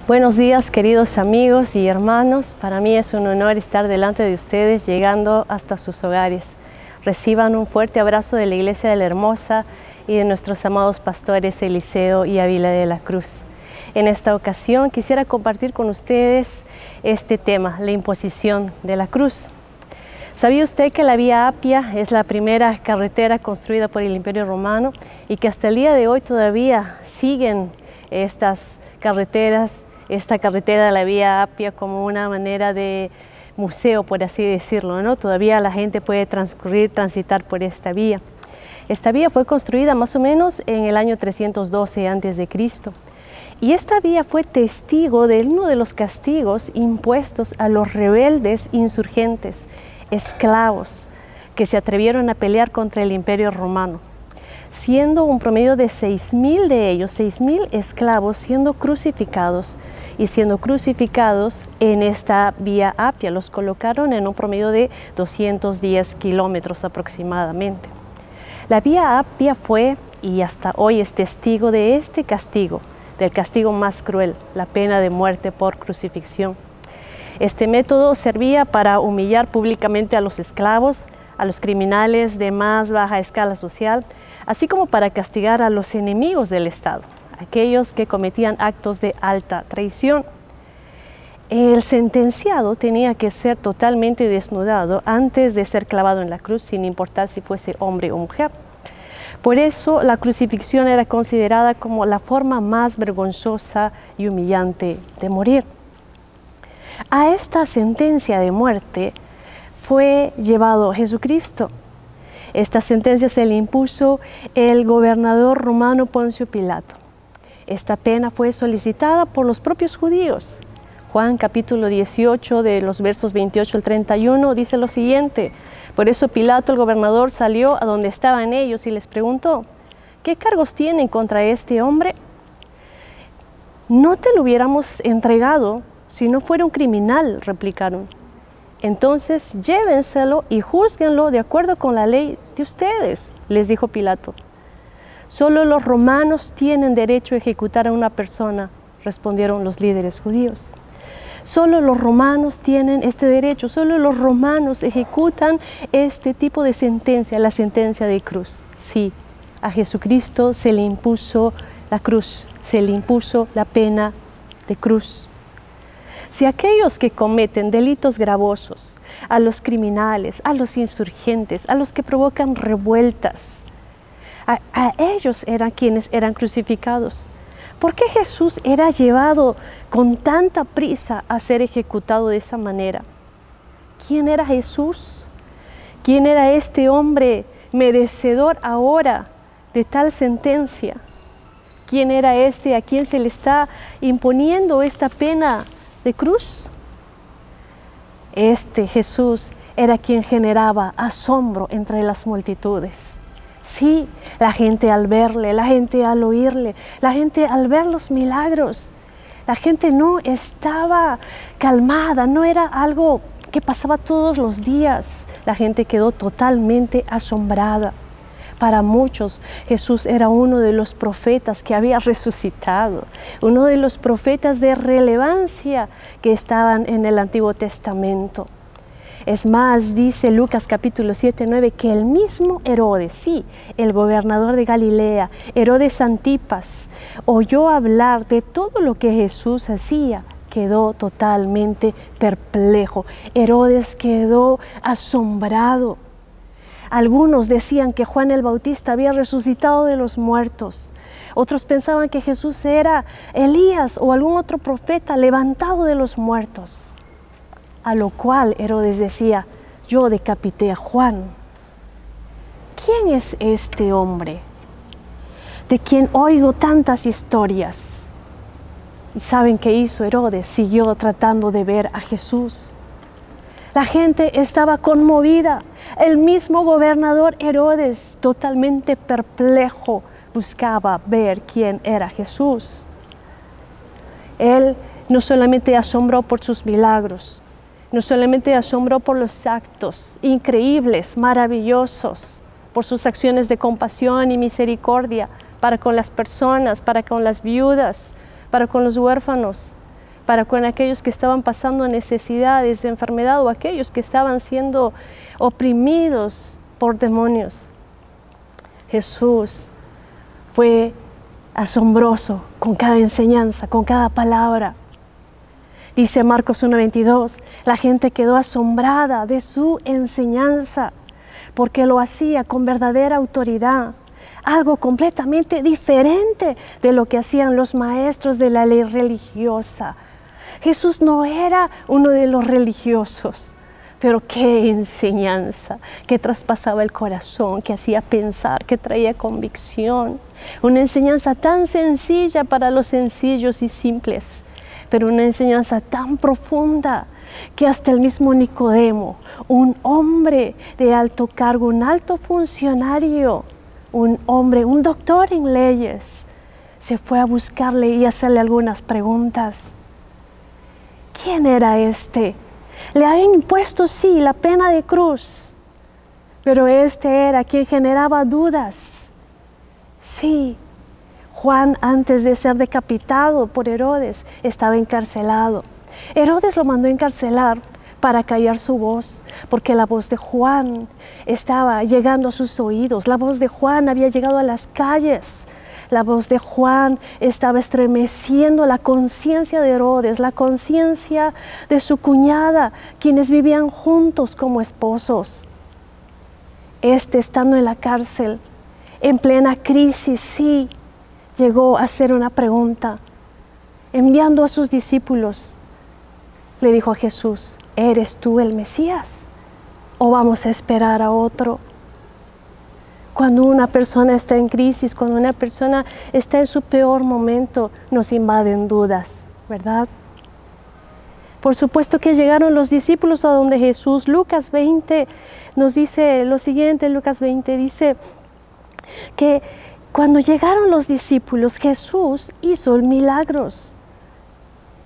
Buenos días, queridos amigos y hermanos. Para mí es un honor estar delante de ustedes, llegando hasta sus hogares. Reciban un fuerte abrazo de la Iglesia de la Hermosa y de nuestros amados pastores Eliseo y Ávila de la Cruz. En esta ocasión quisiera compartir con ustedes este tema, la imposición de la cruz. ¿Sabía usted que la Vía Apia es la primera carretera construida por el Imperio Romano y que hasta el día de hoy todavía siguen estas carreteras, esta carretera de la Vía Apia como una manera de museo, por así decirlo, ¿no? Todavía la gente puede transitar por esta vía. Esta vía fue construida más o menos en el año 312 a.C. Y esta vía fue testigo de uno de los castigos impuestos a los rebeldes insurgentes, esclavos, que se atrevieron a pelear contra el Imperio Romano, siendo un promedio de 6.000 de ellos, 6.000 esclavos siendo crucificados en esta Vía Apia. Los colocaron en un promedio de 210 kilómetros aproximadamente. La Vía Apia fue y hasta hoy es testigo de este castigo, del castigo más cruel, la pena de muerte por crucifixión. Este método servía para humillar públicamente a los esclavos, a los criminales de más baja escala social, así como para castigar a los enemigos del Estado, aquellos que cometían actos de alta traición. El sentenciado tenía que ser totalmente desnudado antes de ser clavado en la cruz, sin importar si fuese hombre o mujer. Por eso la crucifixión era considerada como la forma más vergonzosa y humillante de morir. A esta sentencia de muerte fue llevado Jesucristo. Esta sentencia se le impuso el gobernador romano Poncio Pilato. Esta pena fue solicitada por los propios judíos. Juan capítulo 18 de los versos 28 al 31 dice lo siguiente: por eso Pilato el gobernador salió a donde estaban ellos y les preguntó: ¿qué cargos tienen contra este hombre? No te lo hubiéramos entregado si no fuera un criminal, replicaron. Entonces llévenselo y júzguenlo de acuerdo con la ley de ustedes, les dijo Pilato. Solo los romanos tienen derecho a ejecutar a una persona, respondieron los líderes judíos. Solo los romanos tienen este derecho, solo los romanos ejecutan este tipo de sentencia, la sentencia de cruz. Sí, a Jesucristo se le impuso la cruz, se le impuso la pena de cruz. Si aquellos que cometen delitos gravosos, a los criminales, a los insurgentes, a los que provocan revueltas, a ellos eran quienes eran crucificados, ¿por qué Jesús era llevado con tanta prisa a ser ejecutado de esa manera? ¿Quién era Jesús? ¿Quién era este hombre merecedor ahora de tal sentencia? ¿Quién era este a quien se le está imponiendo esta pena de cruz? Este Jesús era quien generaba asombro entre las multitudes. Sí, la gente al verle, la gente al oírle, la gente al ver los milagros, la gente no estaba calmada, no era algo que pasaba todos los días. La gente quedó totalmente asombrada. Para muchos, Jesús era uno de los profetas que había resucitado, uno de los profetas de relevancia que estaban en el Antiguo Testamento. Es más, dice Lucas capítulo 7:9, que el mismo Herodes, sí, el gobernador de Galilea, Herodes Antipas, oyó hablar de todo lo que Jesús hacía. Quedó totalmente perplejo. Herodes quedó asombrado. Algunos decían que Juan el Bautista había resucitado de los muertos. Otros pensaban que Jesús era Elías o algún otro profeta levantado de los muertos. A lo cual Herodes decía: yo decapité a Juan. ¿Quién es este hombre de quien oigo tantas historias? ¿Y saben qué hizo Herodes? Siguió tratando de ver a Jesús. La gente estaba conmovida. El mismo gobernador Herodes, totalmente perplejo, buscaba ver quién era Jesús. Él no solamente asombró por sus milagros, no solamente asombró por los actos increíbles, maravillosos, por sus acciones de compasión y misericordia para con las personas, para con las viudas, para con los huérfanos, para con aquellos que estaban pasando necesidades, enfermedad o aquellos que estaban siendo oprimidos por demonios. Jesús fue asombroso con cada enseñanza, con cada palabra. Dice Marcos 1:22, la gente quedó asombrada de su enseñanza porque lo hacía con verdadera autoridad, algo completamente diferente de lo que hacían los maestros de la ley religiosa. Jesús no era uno de los religiosos, pero qué enseñanza, que traspasaba el corazón, que hacía pensar, que traía convicción. Una enseñanza tan sencilla para los sencillos y simples, pero una enseñanza tan profunda que hasta el mismo Nicodemo, un hombre de alto cargo, un alto funcionario, un hombre, un doctor en leyes, se fue a buscarle y hacerle algunas preguntas. ¿Quién era este? Le habían impuesto, sí, la pena de cruz, pero este era quien generaba dudas. Sí, Juan, antes de ser decapitado por Herodes, estaba encarcelado. Herodes lo mandó a encarcelar para callar su voz, porque la voz de Juan estaba llegando a sus oídos. La voz de Juan había llegado a las calles. La voz de Juan estaba estremeciendo la conciencia de Herodes, la conciencia de su cuñada, quienes vivían juntos como esposos. Estando en la cárcel, en plena crisis, sí, llegó a hacer una pregunta. Enviando a sus discípulos, le dijo a Jesús, ¿eres tú el Mesías? ¿O vamos a esperar a otro? Cuando una persona está en crisis, cuando una persona está en su peor momento, nos invaden dudas, ¿verdad? Por supuesto que llegaron los discípulos a donde Jesús. Lucas 20 nos dice lo siguiente, Lucas 20 dice que cuando llegaron los discípulos, Jesús hizo milagros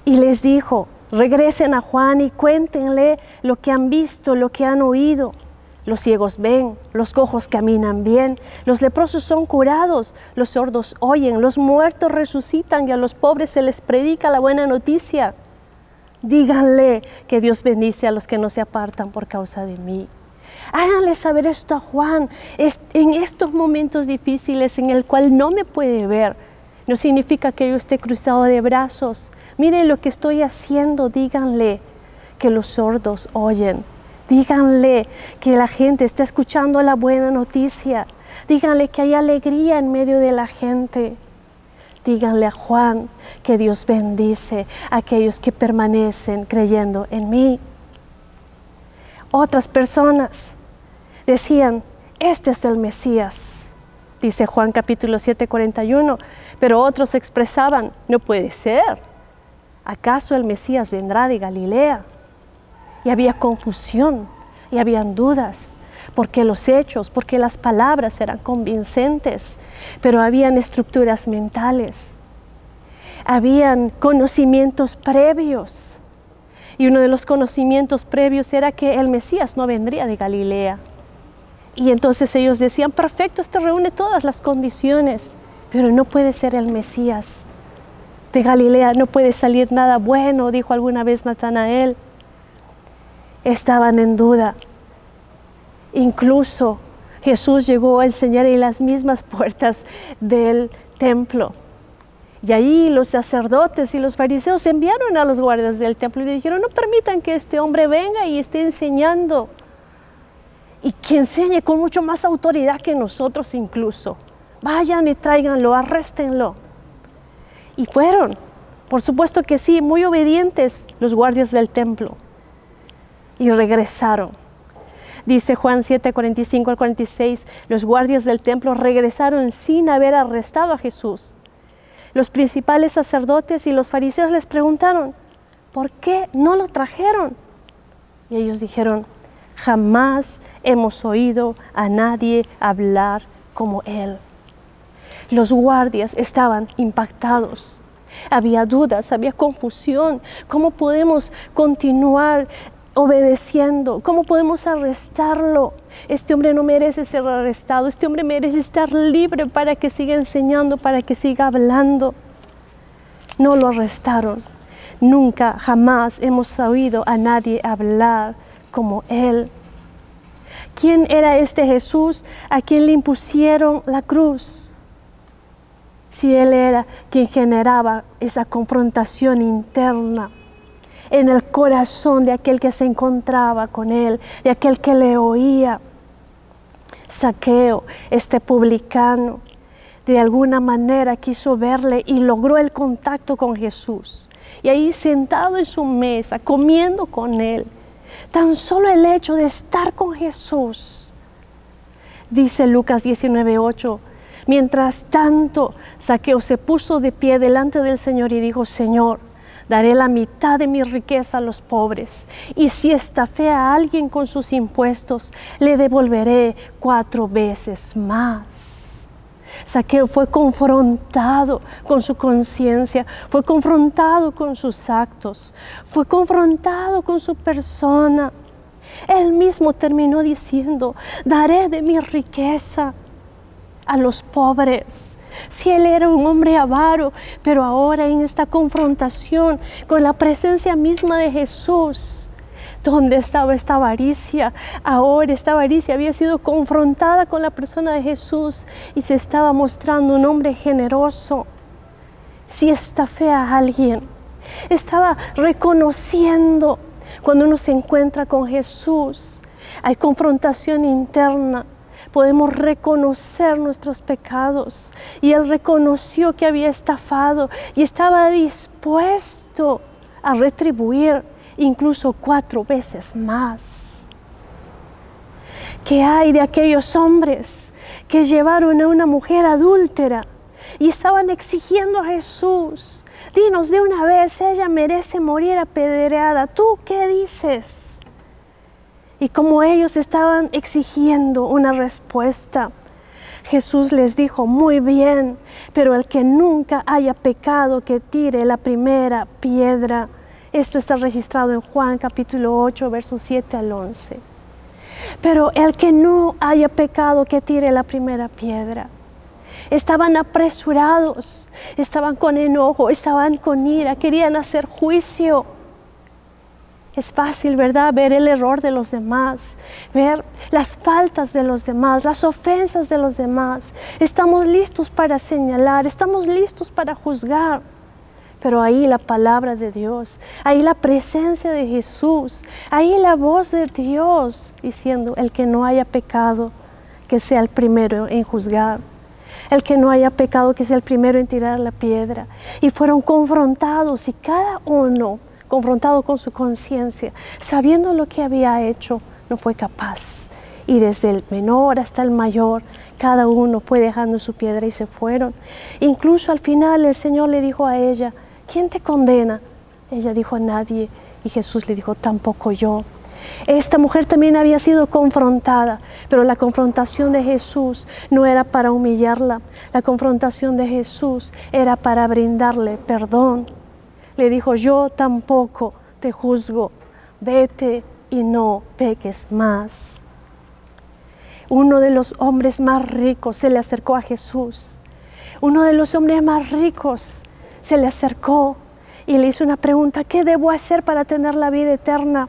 y les dijo, regresen a Juan y cuéntenle lo que han visto, lo que han oído. Los ciegos ven, los cojos caminan bien, los leprosos son curados, los sordos oyen, los muertos resucitan y a los pobres se les predica la buena noticia. Díganle que Dios bendice a los que no se apartan por causa de mí. Háganle saber esto a Juan. En estos momentos difíciles en el cual no me puede ver, no significa que yo esté cruzado de brazos. Miren lo que estoy haciendo, díganle que los sordos oyen. Díganle que la gente está escuchando la buena noticia. Díganle que hay alegría en medio de la gente. Díganle a Juan que Dios bendice a aquellos que permanecen creyendo en mí. Otras personas decían, este es el Mesías, dice Juan capítulo 7, 41. Pero otros expresaban, no puede ser. ¿Acaso el Mesías vendrá de Galilea? Y había confusión, y habían dudas, porque los hechos, porque las palabras eran convincentes, pero habían estructuras mentales, habían conocimientos previos, y uno de los conocimientos previos era que el Mesías no vendría de Galilea. Y entonces ellos decían, perfecto, este reúne todas las condiciones, pero no puede ser el Mesías. De Galilea no puede salir nada bueno, dijo alguna vez Natanael. Estaban en duda. Incluso Jesús llegó a enseñar en las mismas puertas del templo. Y ahí los sacerdotes y los fariseos enviaron a los guardias del templo y le dijeron, no permitan que este hombre venga y esté enseñando. Y que enseñe con mucho más autoridad que nosotros incluso. Vayan y tráiganlo, arréstenlo. Y fueron, por supuesto que sí, muy obedientes los guardias del templo. Y regresaron. Dice Juan 7, 45 al 46, los guardias del templo regresaron sin haber arrestado a Jesús. Los principales sacerdotes y los fariseos les preguntaron, ¿por qué no lo trajeron? Y ellos dijeron, jamás hemos oído a nadie hablar como él. Los guardias estaban impactados. Había dudas, había confusión. ¿Cómo podemos continuar obedeciendo? ¿Cómo podemos arrestarlo? Este hombre no merece ser arrestado. Este hombre merece estar libre para que siga enseñando, para que siga hablando. No lo arrestaron. Nunca, jamás hemos oído a nadie hablar como Él. ¿Quién era este Jesús a quien le impusieron la cruz? Si Él era quien generaba esa confrontación interna en el corazón de aquel que se encontraba con Él, de aquel que le oía. Zaqueo, este publicano, de alguna manera quiso verle y logró el contacto con Jesús. Y ahí sentado en su mesa, comiendo con Él, tan solo el hecho de estar con Jesús. Dice Lucas 19:8, mientras tanto, Zaqueo se puso de pie delante del Señor y dijo: Señor, daré la mitad de mi riqueza a los pobres, y si estafé a alguien con sus impuestos, le devolveré 4 veces más. Zaqueo fue confrontado con su conciencia, fue confrontado con sus actos, fue confrontado con su persona. Él mismo terminó diciendo: daré de mi riqueza a los pobres. Si él era un hombre avaro, pero ahora en esta confrontación con la presencia misma de Jesús, ¿dónde estaba esta avaricia? Ahora esta avaricia había sido confrontada con la persona de Jesús y se estaba mostrando un hombre generoso. Si estafé a alguien, estaba reconociendo. Cuando uno se encuentra con Jesús, hay confrontación interna. Podemos reconocer nuestros pecados, y Él reconoció que había estafado y estaba dispuesto a retribuir incluso 4 veces más. ¿Qué hay de aquellos hombres que llevaron a una mujer adúltera y estaban exigiendo a Jesús: dinos de una vez, ella merece morir apedreada, ¿tú qué dices? Y como ellos estaban exigiendo una respuesta, Jesús les dijo: muy bien, pero el que nunca haya pecado, que tire la primera piedra. Esto está registrado en Juan capítulo 8, versos 7 al 11. Pero el que no haya pecado, que tire la primera piedra. Estaban apresurados, estaban con enojo, estaban con ira, querían hacer juicio. Es fácil, ¿verdad?, ver el error de los demás, ver las faltas de los demás, las ofensas de los demás. Estamos listos para señalar, estamos listos para juzgar. Pero ahí la palabra de Dios, ahí la presencia de Jesús, ahí la voz de Dios diciendo: el que no haya pecado, que sea el primero en juzgar. El que no haya pecado, que sea el primero en tirar la piedra. Y fueron confrontados, y cada uno confrontado con su conciencia, sabiendo lo que había hecho, no fue capaz. Y desde el menor hasta el mayor, cada uno fue dejando su piedra y se fueron. Incluso al final el Señor le dijo a ella: ¿quién te condena? Ella dijo: nadie. Y Jesús le dijo: tampoco yo. Esta mujer también había sido confrontada, pero la confrontación de Jesús no era para humillarla. La confrontación de Jesús era para brindarle perdón. Le dijo: yo tampoco te juzgo, vete y no peques más. Uno de los hombres más ricos se le acercó a Jesús. Uno de los hombres más ricos se le acercó y le hizo una pregunta: ¿qué debo hacer para tener la vida eterna?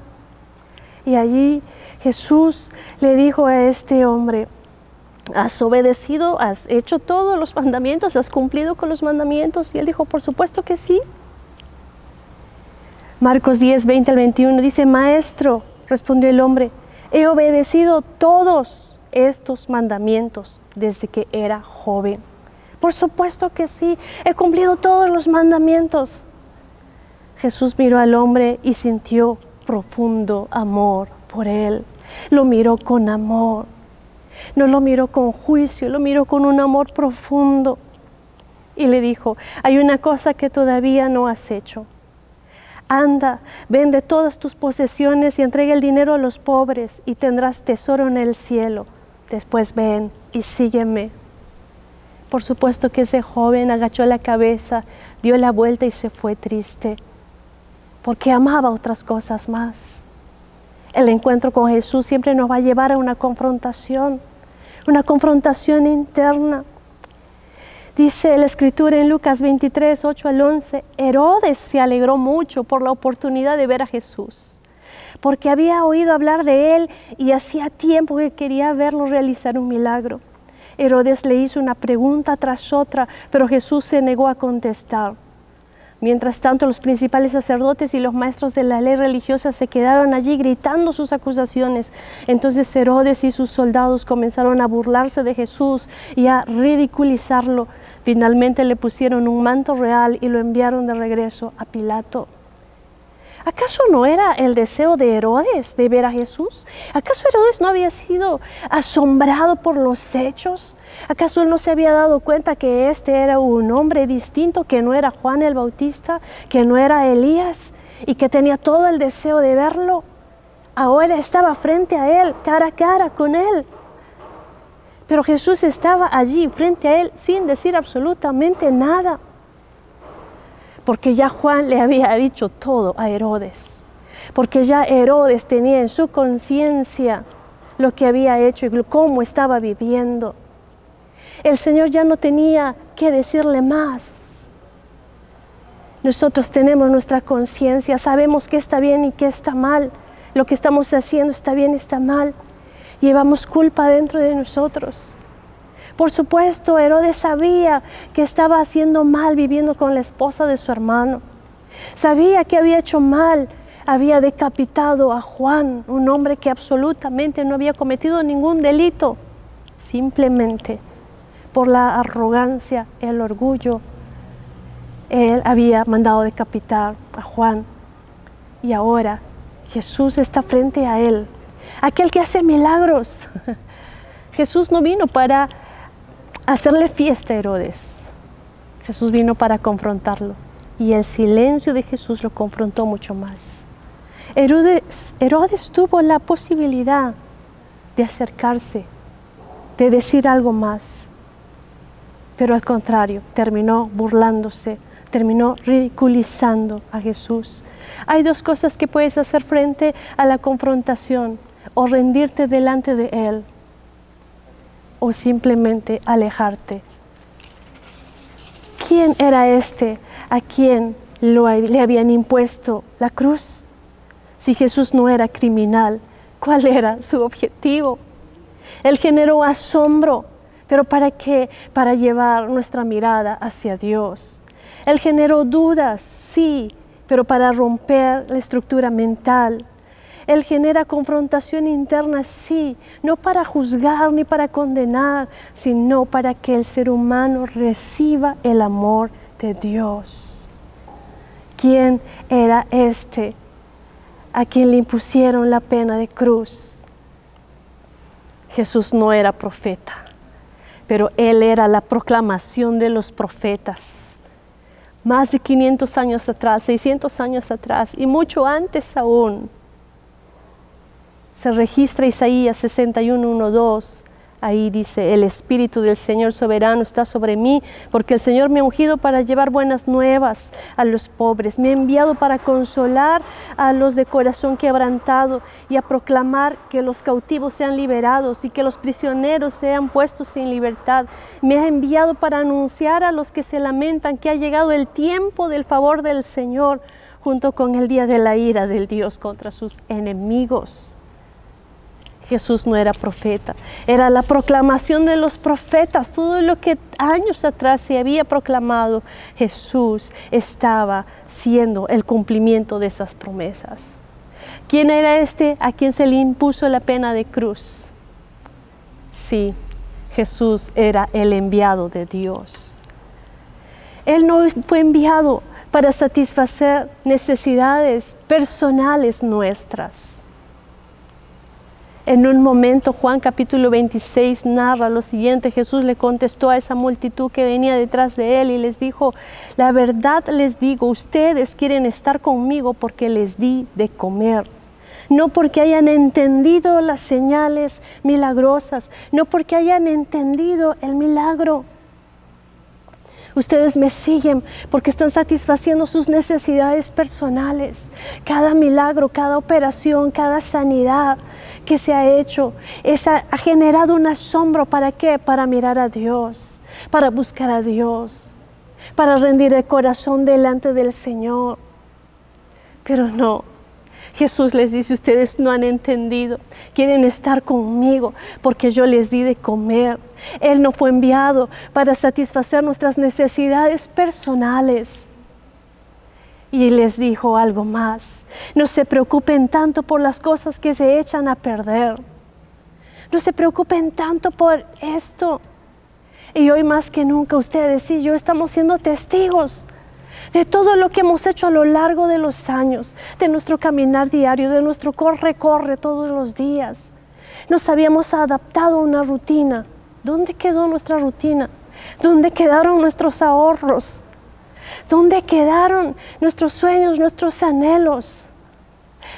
Y allí Jesús le dijo a este hombre: ¿has obedecido? ¿Has hecho todos los mandamientos? ¿Has cumplido con los mandamientos? Y él dijo: por supuesto que sí. Marcos 10, 20 al 21 dice: maestro, respondió el hombre, he obedecido todos estos mandamientos desde que era joven. Por supuesto que sí, he cumplido todos los mandamientos. Jesús miró al hombre y sintió profundo amor por él. Lo miró con amor, no lo miró con juicio, lo miró con un amor profundo. Y le dijo: hay una cosa que todavía no has hecho. Anda, vende todas tus posesiones y entrega el dinero a los pobres y tendrás tesoro en el cielo. Después ven y sígueme. Por supuesto que ese joven agachó la cabeza, dio la vuelta y se fue triste, porque amaba otras cosas más. El encuentro con Jesús siempre nos va a llevar a una confrontación interna. Dice la escritura en Lucas 23, 8 al 11, Herodes se alegró mucho por la oportunidad de ver a Jesús, porque había oído hablar de él y hacía tiempo que quería verlo realizar un milagro. Herodes le hizo una pregunta tras otra, pero Jesús se negó a contestar. Mientras tanto, los principales sacerdotes y los maestros de la ley religiosa se quedaron allí gritando sus acusaciones. Entonces Herodes y sus soldados comenzaron a burlarse de Jesús y a ridiculizarlo. Finalmente le pusieron un manto real y lo enviaron de regreso a Pilato. ¿Acaso no era el deseo de Herodes de ver a Jesús? ¿Acaso Herodes no había sido asombrado por los hechos? ¿Acaso él no se había dado cuenta que este era un hombre distinto, que no era Juan el Bautista, que no era Elías y que tenía todo el deseo de verlo? Ahora estaba frente a él, cara a cara con él. Pero Jesús estaba allí frente a él sin decir absolutamente nada, porque ya Juan le había dicho todo a Herodes, porque ya Herodes tenía en su conciencia lo que había hecho y cómo estaba viviendo. El Señor ya no tenía que decirle más. Nosotros tenemos nuestra conciencia, sabemos qué está bien y qué está mal, lo que estamos haciendo está bien, está mal. Llevamos culpa dentro de nosotros. Por supuesto, Herodes sabía que estaba haciendo mal viviendo con la esposa de su hermano. Sabía que había hecho mal, había decapitado a Juan, un hombre que absolutamente no había cometido ningún delito. Simplemente por la arrogancia, el orgullo, él había mandado decapitar a Juan. Y ahora Jesús está frente a él, aquel que hace milagros. Jesús no vino para hacerle fiesta a Herodes. Jesús vino para confrontarlo, y el silencio de Jesús lo confrontó mucho más. Herodes tuvo la posibilidad de acercarse, de decir algo más, pero al contrario, terminó burlándose, terminó ridiculizando a Jesús. Hay dos cosas que puedes hacer frente a la confrontación: o rendirte delante de Él, o simplemente alejarte. ¿Quién era este a quien le habían impuesto la cruz? Si Jesús no era criminal, ¿cuál era su objetivo? Él generó asombro, pero ¿para qué? Para llevar nuestra mirada hacia Dios. Él generó dudas, sí, pero para romper la estructura mental. Él genera confrontación interna, sí, no para juzgar ni para condenar, sino para que el ser humano reciba el amor de Dios. ¿Quién era este a quien le impusieron la pena de cruz? Jesús no era profeta, pero Él era la proclamación de los profetas. Más de 500 años atrás, 600 años atrás y mucho antes aún, se registra Isaías 61, 1, 2. Ahí dice: el Espíritu del Señor soberano está sobre mí, porque el Señor me ha ungido para llevar buenas nuevas a los pobres. Me ha enviado para consolar a los de corazón quebrantado y a proclamar que los cautivos sean liberados y que los prisioneros sean puestos en libertad. Me ha enviado para anunciar a los que se lamentan que ha llegado el tiempo del favor del Señor, junto con el día de la ira del Dios contra sus enemigos. Jesús no era profeta, era la proclamación de los profetas. Todo lo que años atrás se había proclamado, Jesús estaba siendo el cumplimiento de esas promesas. ¿Quién era este a quien se le impuso la pena de cruz? Sí, Jesús era el enviado de Dios. Él no fue enviado para satisfacer necesidades personales nuestras. En un momento, Juan capítulo 26 narra lo siguiente: Jesús le contestó a esa multitud que venía detrás de él y les dijo: la verdad les digo, ustedes quieren estar conmigo porque les di de comer. No porque hayan entendido las señales milagrosas, no porque hayan entendido el milagro. Ustedes me siguen porque están satisfaciendo sus necesidades personales. Cada milagro, cada operación, cada sanidad que se ha hecho, ha generado un asombro. ¿Para qué? Para mirar a Dios, para buscar a Dios, para rendir el corazón delante del Señor. Pero no, Jesús les dice, ustedes no han entendido, quieren estar conmigo porque yo les di de comer. Él no fue enviado para satisfacer nuestras necesidades personales. Y les dijo algo más, no se preocupen tanto por las cosas que se echan a perder. No se preocupen tanto por esto. Y hoy más que nunca ustedes y yo estamos siendo testigos de todo lo que hemos hecho a lo largo de los años, de nuestro caminar diario, de nuestro corre todos los días. Nos habíamos adaptado a una rutina. ¿Dónde quedó nuestra rutina? ¿Dónde quedaron nuestros ahorros? ¿Dónde quedaron nuestros sueños, nuestros anhelos?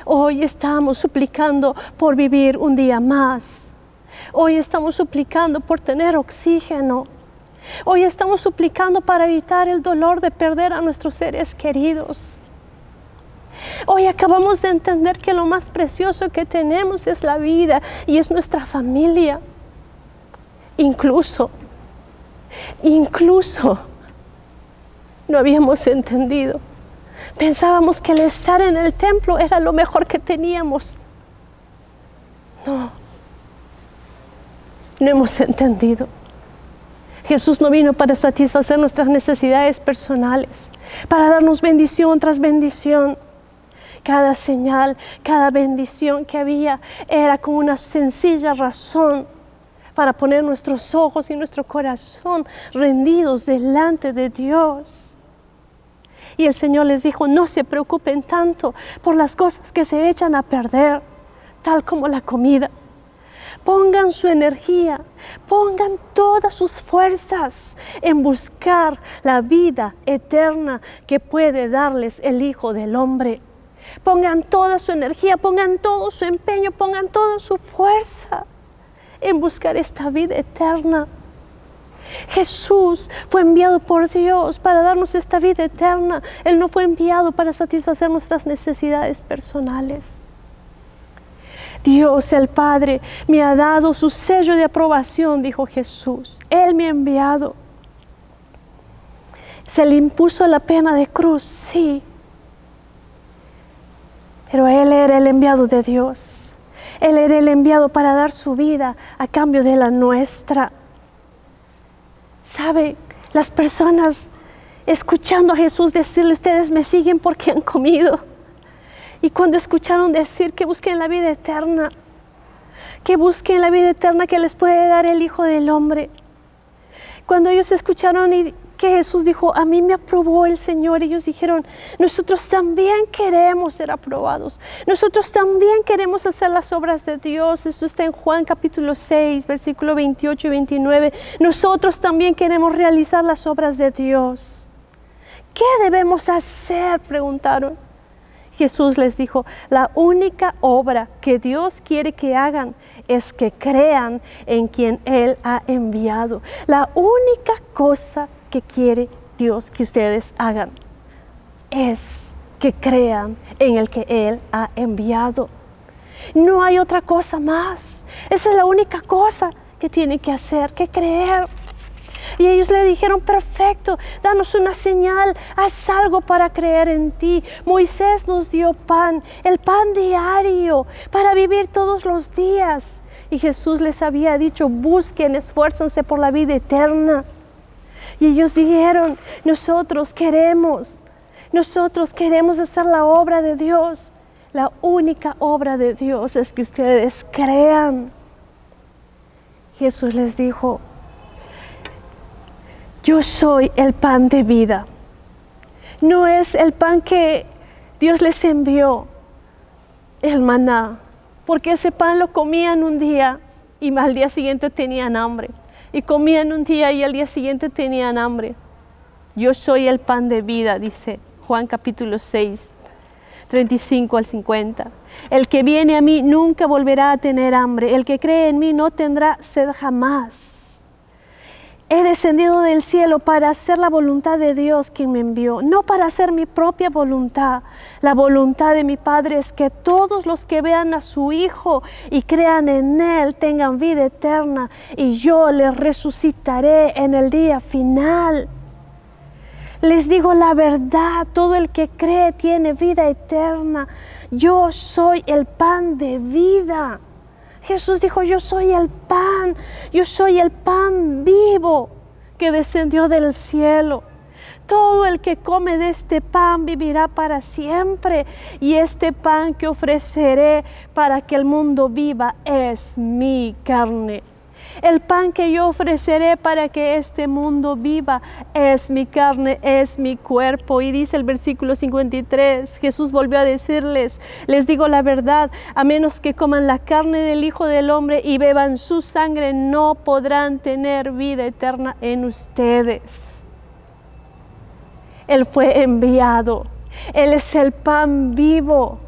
Hoy estamos suplicando por vivir un día más. Hoy estamos suplicando por tener oxígeno. Hoy estamos suplicando para evitar el dolor de perder a nuestros seres queridos. Hoy acabamos de entender que lo más precioso que tenemos es la vida y es nuestra familia. Incluso no habíamos entendido. Pensábamos que el estar en el templo era lo mejor que teníamos. No hemos entendido. Jesús no vino para satisfacer nuestras necesidades personales, para darnos bendición tras bendición. Cada señal, cada bendición que había era con una sencilla razón para poner nuestros ojos y nuestro corazón rendidos delante de Dios. Y el Señor les dijo, no se preocupen tanto por las cosas que se echan a perder, tal como la comida. Pongan su energía, pongan todas sus fuerzas en buscar la vida eterna que puede darles el Hijo del Hombre. Pongan toda su energía, pongan todo su empeño, pongan toda su fuerza en buscar esta vida eterna. Jesús fue enviado por Dios para darnos esta vida eterna. Él no fue enviado para satisfacer nuestras necesidades personales. Dios el Padre me ha dado su sello de aprobación, dijo Jesús. Él me ha enviado. Se le impuso la pena de cruz, sí. Pero Él era el enviado de Dios. Él era el enviado para dar su vida a cambio de la nuestra. ¿Sabe? Las personas escuchando a Jesús decirle, ustedes me siguen porque han comido. Y cuando escucharon decir que busquen la vida eterna, que les puede dar el Hijo del Hombre. Cuando ellos escucharon que Jesús dijo, a mí me aprobó el Señor, ellos dijeron, nosotros también queremos ser aprobados. Nosotros también queremos hacer las obras de Dios. Eso está en Juan capítulo 6, versículo 28 y 29. Nosotros también queremos realizar las obras de Dios. ¿Qué debemos hacer?, preguntaron. Jesús les dijo, la única obra que Dios quiere que hagan es que crean en quien Él ha enviado. La única cosa que quiere Dios que ustedes hagan es que crean en el que Él ha enviado. No hay otra cosa más. Esa es la única cosa que tienen que hacer, que creer. Y ellos le dijeron, perfecto, danos una señal, haz algo para creer en ti. Moisés nos dio pan, el pan diario, para vivir todos los días. Y Jesús les había dicho, busquen, esfuércense por la vida eterna. Y ellos dijeron, nosotros queremos hacer la obra de Dios. La única obra de Dios es que ustedes crean. Jesús les dijo, yo soy el pan de vida. No es el pan que Dios les envió, el maná, porque ese pan lo comían un día y al día siguiente tenían hambre. Y comían un día y al día siguiente tenían hambre. Yo soy el pan de vida, dice Juan capítulo 6, 35 al 50. El que viene a mí nunca volverá a tener hambre. El que cree en mí no tendrá sed jamás. he descendido del cielo para hacer la voluntad de Dios quien me envió, no para hacer mi propia voluntad. La voluntad de mi Padre es que todos los que vean a su Hijo y crean en Él tengan vida eterna, y yo les resucitaré en el día final. Les digo la verdad, todo el que cree tiene vida eterna. Yo soy el pan de vida. Jesús dijo, yo soy el pan vivo que descendió del cielo. Todo el que come de este pan vivirá para siempre, y este pan que ofreceré para que el mundo viva es mi carne. El pan que yo ofreceré para que este mundo viva es mi carne, es mi cuerpo. Y dice el versículo 53, Jesús volvió a decirles, les digo la verdad, a menos que coman la carne del Hijo del Hombre y beban su sangre, no podrán tener vida eterna en ustedes. Él fue enviado, Él es el pan vivo.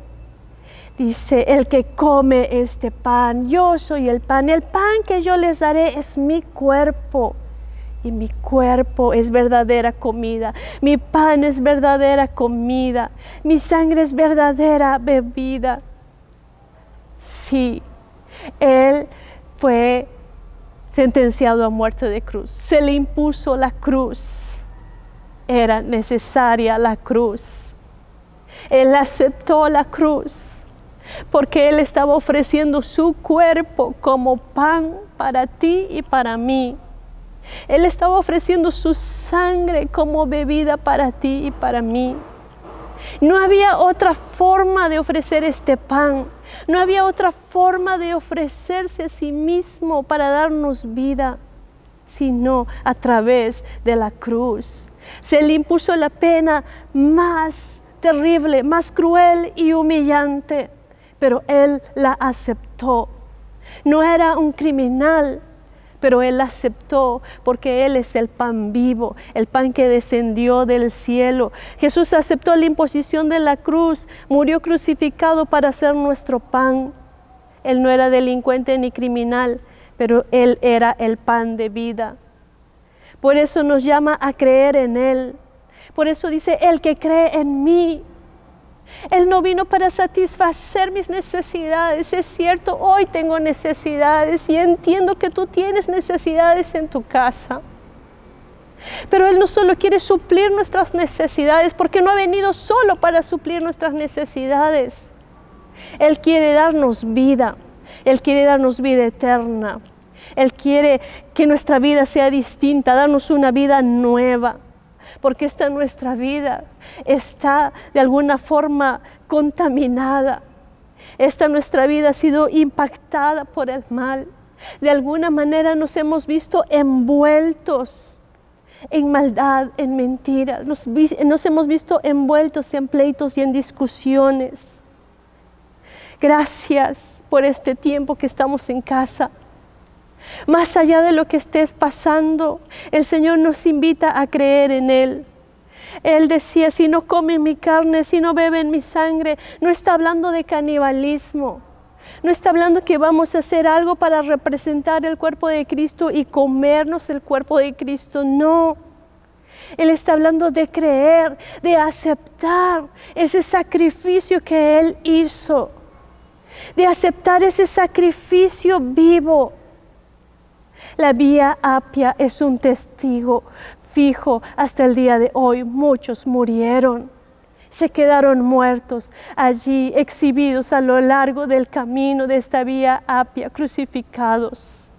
Dice, el que come este pan, yo soy el pan que yo les daré es mi cuerpo, y mi cuerpo es verdadera comida, mi pan es verdadera comida, mi sangre es verdadera bebida. Sí, Él fue sentenciado a muerte de cruz, se le impuso la cruz, era necesaria la cruz, Él aceptó la cruz, porque Él estaba ofreciendo su cuerpo como pan para ti y para mí. Él estaba ofreciendo su sangre como bebida para ti y para mí. No había otra forma de ofrecer este pan. No había otra forma de ofrecerse a sí mismo para darnos vida, sino a través de la cruz. Se le impuso la pena más terrible, más cruel y humillante, pero Él la aceptó. No era un criminal, pero Él la aceptó porque Él es el pan vivo, el pan que descendió del cielo. Jesús aceptó la imposición de la cruz, murió crucificado para ser nuestro pan. Él no era delincuente ni criminal, pero Él era el pan de vida. Por eso nos llama a creer en Él. Por eso dice, el que cree en mí. Él no vino para satisfacer mis necesidades. Es cierto, hoy tengo necesidades y entiendo que tú tienes necesidades en tu casa. Pero Él no solo quiere suplir nuestras necesidades, porque no ha venido solo para suplir nuestras necesidades. Él quiere darnos vida. Él quiere darnos vida eterna. Él quiere que nuestra vida sea distinta, darnos una vida nueva. Porque esta nuestra vida está de alguna forma contaminada. Esta nuestra vida ha sido impactada por el mal. De alguna manera nos hemos visto envueltos en maldad, en mentiras. Nos hemos visto envueltos en pleitos y en discusiones. Gracias por este tiempo que estamos en casa. Más allá de lo que estés pasando, el Señor nos invita a creer en Él. Él decía, si no comen mi carne, si no beben mi sangre, no está hablando de canibalismo. No está hablando que vamos a hacer algo para representar el cuerpo de Cristo y comernos el cuerpo de Cristo. No. Él está hablando de creer, de aceptar ese sacrificio que Él hizo. De aceptar ese sacrificio vivo. La Vía Apia es un testigo fijo hasta el día de hoy. Muchos murieron, se quedaron muertos allí, exhibidos a lo largo del camino de esta Vía Apia, crucificados.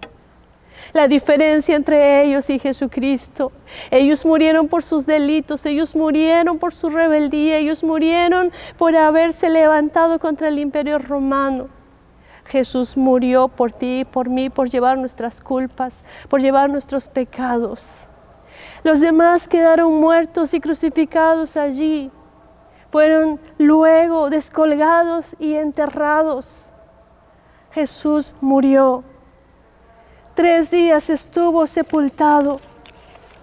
La diferencia entre ellos y Jesucristo, ellos murieron por sus delitos, ellos murieron por su rebeldía, ellos murieron por haberse levantado contra el Imperio Romano. Jesús murió por ti y por mí, por llevar nuestras culpas, por llevar nuestros pecados. Los demás quedaron muertos y crucificados allí. Fueron luego descolgados y enterrados. Jesús murió. 3 días estuvo sepultado,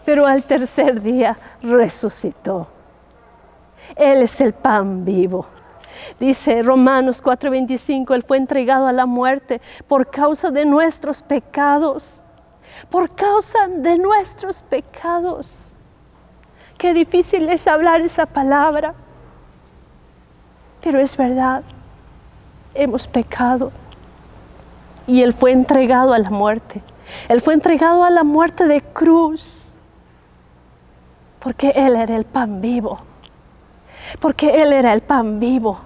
pero al tercer día resucitó. Él es el pan vivo. Dice Romanos 4:25, Él fue entregado a la muerte por causa de nuestros pecados. por causa de nuestros pecados. Qué difícil es hablar esa palabra, pero es verdad, hemos pecado y Él fue entregado a la muerte. Él fue entregado a la muerte de cruz, porque Él era el pan vivo, porque Él era el pan vivo.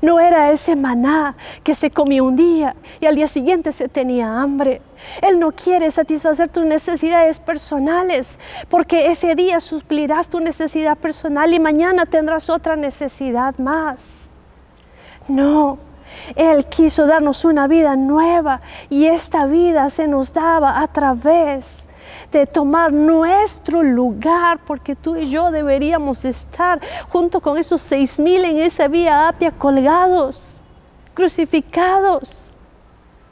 No era ese maná que se comió un día y al día siguiente se tenía hambre. Él no quiere satisfacer tus necesidades personales, porque ese día suplirás tu necesidad personal y mañana tendrás otra necesidad más. No, Él quiso darnos una vida nueva y esta vida se nos daba a través de tomar nuestro lugar, porque tú y yo deberíamos estar junto con esos 6,000 en esa vía Apia colgados, crucificados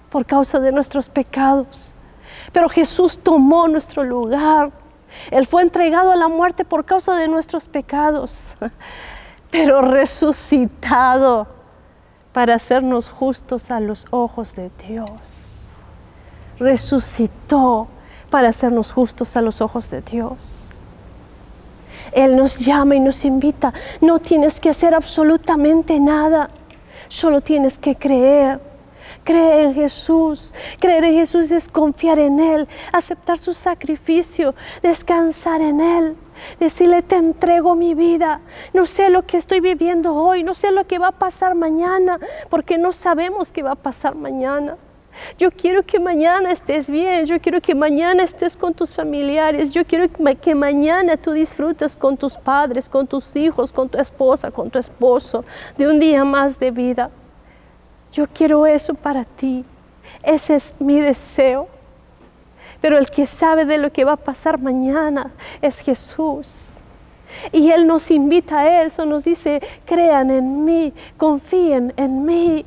por causa de nuestros pecados. Pero Jesús tomó nuestro lugar. Él fue entregado a la muerte por causa de nuestros pecados, pero resucitado para hacernos justos a los ojos de Dios. Resucitó para hacernos justos a los ojos de Dios. Él nos llama y nos invita. No tienes que hacer absolutamente nada, solo tienes que creer. Creer en Jesús. Creer en Jesús es confiar en Él, aceptar su sacrificio, descansar en Él, decirle: te entrego mi vida. No sé lo que estoy viviendo hoy, no sé lo que va a pasar mañana, porque no sabemos qué va a pasar mañana. Yo quiero que mañana estés bien, yo quiero que mañana estés con tus familiares, yo quiero que mañana tú disfrutes con tus padres, con tus hijos, con tu esposa, con tu esposo, de un día más de vida. Yo quiero eso para ti, ese es mi deseo. Pero el que sabe de lo que va a pasar mañana es Jesús. Y Él nos invita a eso, nos dice: crean en mí, confíen en mí.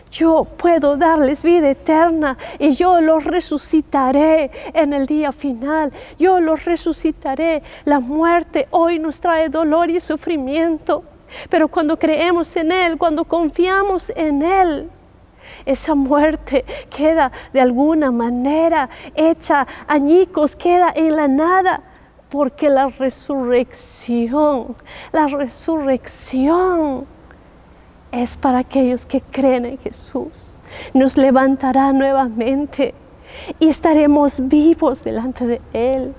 Yo puedo darles vida eterna y yo los resucitaré en el día final. Yo los resucitaré. La muerte hoy nos trae dolor y sufrimiento, pero cuando creemos en Él, cuando confiamos en Él, esa muerte queda de alguna manera hecha añicos, queda en la nada, porque la resurrección es para aquellos que creen en Jesús. Nos levantará nuevamente y estaremos vivos delante de Él.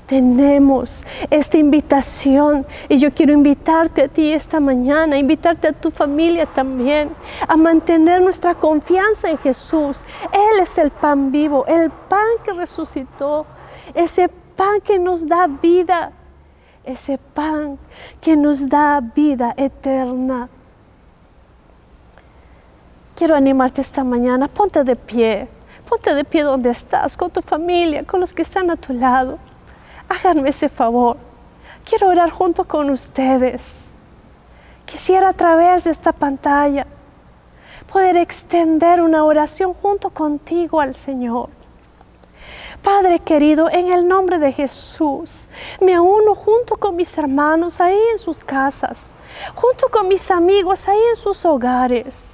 Tenemos esta invitación y yo quiero invitarte a ti esta mañana, invitarte a tu familia también, a mantener nuestra confianza en Jesús. Él es el pan vivo, el pan que resucitó, ese pan que nos da vida, ese pan que nos da vida eterna. Quiero animarte esta mañana, ponte de pie donde estás, con tu familia, con los que están a tu lado. Háganme ese favor, quiero orar junto con ustedes. Quisiera a través de esta pantalla poder extender una oración junto contigo al Señor. Padre querido, en el nombre de Jesús, me uno junto con mis hermanos ahí en sus casas, junto con mis amigos ahí en sus hogares.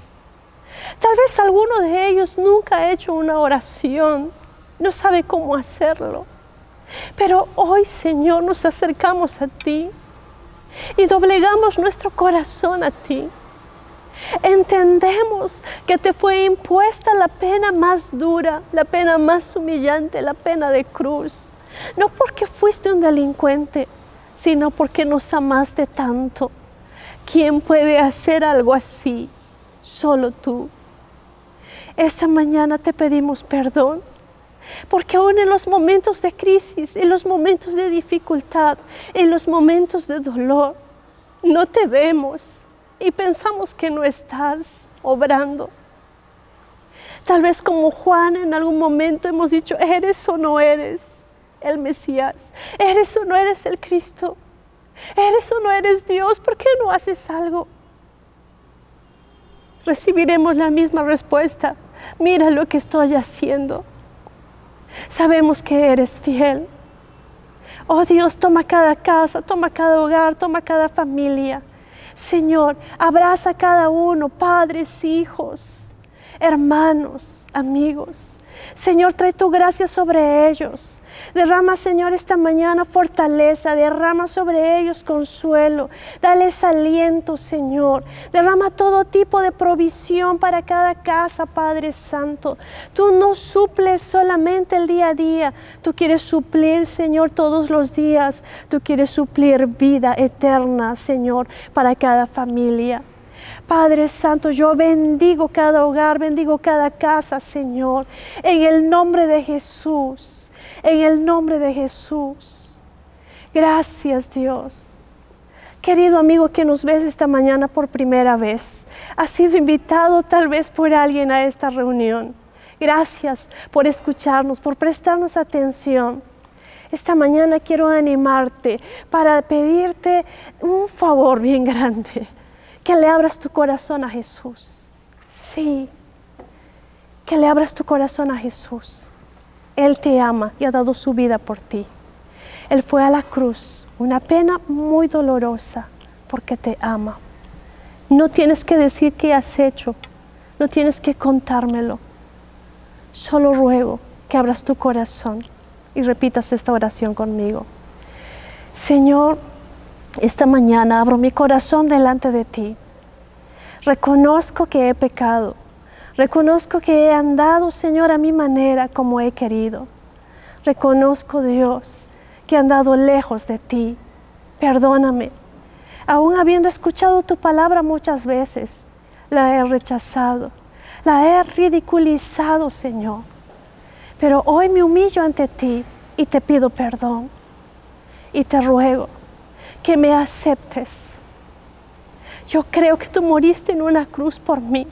Tal vez alguno de ellos nunca ha hecho una oración, no sabe cómo hacerlo. Pero hoy, Señor, nos acercamos a ti y doblegamos nuestro corazón a ti. Entendemos que te fue impuesta la pena más dura, la pena más humillante, la pena de cruz. No porque fuiste un delincuente, sino porque nos amaste tanto. ¿Quién puede hacer algo así? Solo tú. Esta mañana te pedimos perdón, porque aún en los momentos de crisis, en los momentos de dificultad, en los momentos de dolor, no te vemos y pensamos que no estás obrando. Tal vez como Juan en algún momento hemos dicho: ¿eres o no eres el Mesías? ¿Eres o no eres el Cristo? ¿Eres o no eres Dios? ¿Por qué no haces algo? Recibiremos la misma respuesta: mira lo que estoy haciendo. Sabemos que eres fiel. Oh Dios, toma cada casa, toma cada hogar, toma cada familia. Señor, abraza a cada uno, padres, hijos, hermanos, amigos. Señor, trae tu gracia sobre ellos. Derrama, Señor, esta mañana fortaleza, derrama sobre ellos consuelo, dales aliento, Señor. Derrama todo tipo de provisión para cada casa, Padre Santo. Tú no suples solamente el día a día, tú quieres suplir, Señor, todos los días. Tú quieres suplir vida eterna, Señor, para cada familia. Padre Santo, yo bendigo cada hogar, bendigo cada casa, Señor, en el nombre de Jesús. En el nombre de Jesús. Gracias, Dios. Querido amigo que nos ves esta mañana por primera vez, has sido invitado tal vez por alguien a esta reunión. Gracias por escucharnos, por prestarnos atención. Esta mañana quiero animarte para pedirte un favor bien grande, que le abras tu corazón a Jesús. Sí, que le abras tu corazón a Jesús. Él te ama y ha dado su vida por ti. Él fue a la cruz, una pena muy dolorosa, porque te ama. No tienes que decir qué has hecho, no tienes que contármelo. Solo ruego que abras tu corazón y repitas esta oración conmigo. Señor, esta mañana abro mi corazón delante de ti. Reconozco que he pecado. Reconozco que he andado, Señor, a mi manera como he querido. Reconozco, Dios, que he andado lejos de ti. Perdóname. Aún habiendo escuchado tu palabra muchas veces, la he rechazado, la he ridiculizado, Señor. Pero hoy me humillo ante ti y te pido perdón. Y te ruego que me aceptes. Yo creo que tú moriste en una cruz por mí.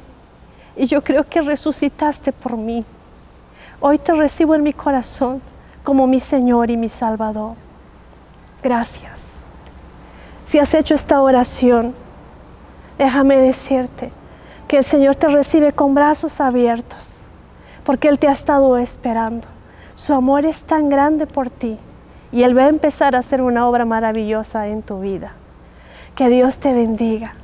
Y yo creo que resucitaste por mí. Hoy te recibo en mi corazón como mi Señor y mi Salvador. Gracias. Si has hecho esta oración, déjame decirte que el Señor te recibe con brazos abiertos, porque Él te ha estado esperando. Su amor es tan grande por ti y Él va a empezar a hacer una obra maravillosa en tu vida. Que Dios te bendiga.